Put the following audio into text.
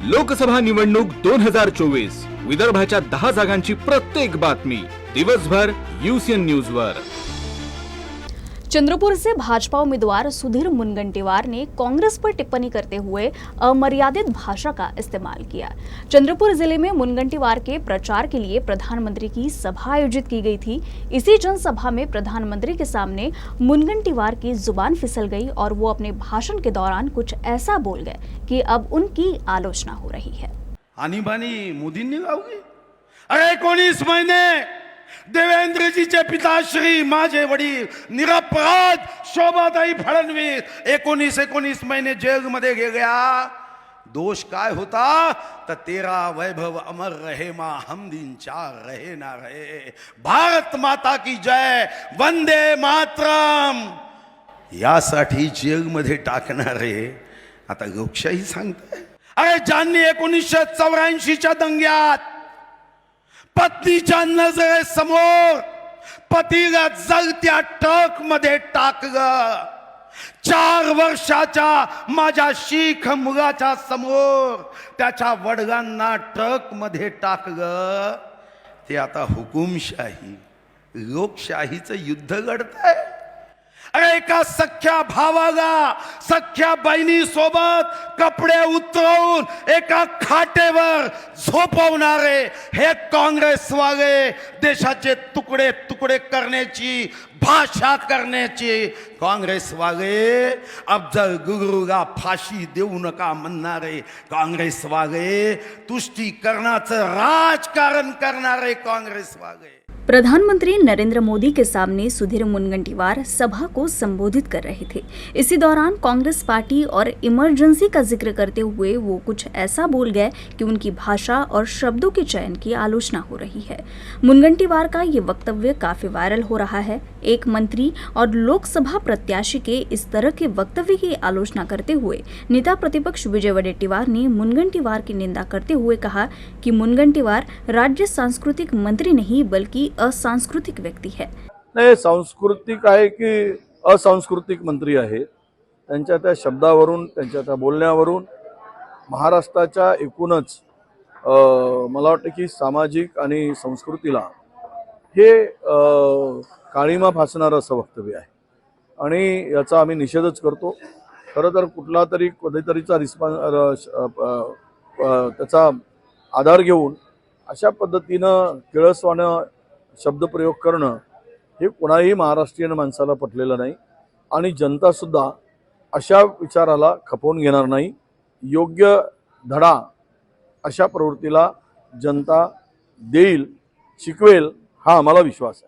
लोकसभा निवडणूक 2024 विदर्भाच्या 10 जागांची प्रत्येक बातमी दिवसभर UCN न्यूज वर। चंद्रपुर से भाजपा उम्मीदवार सुधीर मुनगंटीवार ने कांग्रेस पर टिप्पणी करते हुए अमर्यादित भाषा का इस्तेमाल किया। चंद्रपुर जिले में मुनगंटीवार के प्रचार के लिए प्रधानमंत्री की सभा आयोजित की गई थी। इसी जनसभा में प्रधानमंत्री के सामने मुनगंटीवार की जुबान फिसल गई और वो अपने भाषण के दौरान कुछ ऐसा बोल गए कि अब उनकी आलोचना हो रही है। आणीबाणी मोदींनी लावली। अरे 19 महीने देवेंद्रजीचे पिताश्री माझे वडील निरपराध शोभाताई फडणवीस 19 महिने जेलमध्ये गेल्या। दोष काय होता तर तेरा वैभव अमर रहे मा हम दिन चार रहे ना रहे, भारत माता की जय, वंदे मातरम यासाठी जेलमध्ये टाकणारे आता लोकशाही सांगताय। अरे ज्यांनी 1984च्या दंग्यात पत्नीच्या नजरेसमोर पतीला जळत्या ट्रक मध्ये टाकलं, 4 वर्षाच्या माझ्या शीख मुलाच्या समोर त्याच्या वडिलांना ट्रक मध्ये टाकलं, ते आता हुकुमशाही लोकशाहीचं युद्ध लढताय। अरे एका सख्या भावाला सख्या बहिणी सोबत कपडे उतरवून एका खाटेवर झोपवणारे हे काँग्रेसवाले देशाचे तुकडे तुकडे करण्याची भाषा करण्याची काँग्रेसवाले, अफजल गुरुला फाशी देऊ नका म्हणणारे काँग्रेसवाले, तुष्टीकरणाचं राजकारण करणारे काँग्रेसवाले। प्रधानमंत्री नरेंद्र मोदी के सामने सुधीर मुनगंटीवार सभा को संबोधित कर रहे थे। इसी दौरान कांग्रेस पार्टी और इमरजेंसी का जिक्र करते हुए वो कुछ ऐसा बोल गए कि उनकी भाषा और शब्दों के चयन की आलोचना हो रही है। मुनगंटीवार का ये वक्तव्य काफी वायरल हो रहा है। एक मंत्री और लोकसभा प्रत्याशी के इस तरह के वक्तव्य की आलोचना करते हुए नेता प्रतिपक्ष विजय वडेट्टीवार ने मुनगंटीवार की निंदा करते हुए कहा कि मुनगंटीवार राज्य सांस्कृतिक मंत्री नहीं बल्कि असांस्कृतिक व्यक्ती है। नाही, सांस्कृतिक आहे की असांस्कृतिक मंत्री आहे, त्यांच्या त्या शब्दावरून त्यांच्या त्या बोलण्यावरून महाराष्ट्राच्या एकूणच मला वाटतं की सामाजिक आणि संस्कृतीला हे काळीमा फासणारं असं वक्तव्य आहे आणि याचा आम्ही निषेधच करतो। खरं तर कुठला तरी कधीतरीचा त्याचा आधार घेऊन अशा पद्धतीनं किळसवाणं शब्दप्रयोग करणं हे कोणाही महाराष्ट्रीयन माणसाला पटलेलं नाही आणि जनता सुद्धा अशा विचाराला खपवून घेणार नाही। योग्य धडा अशा प्रवृत्तीला जनता देईल, शिकवेल हा आम्हाला विश्वास आहे।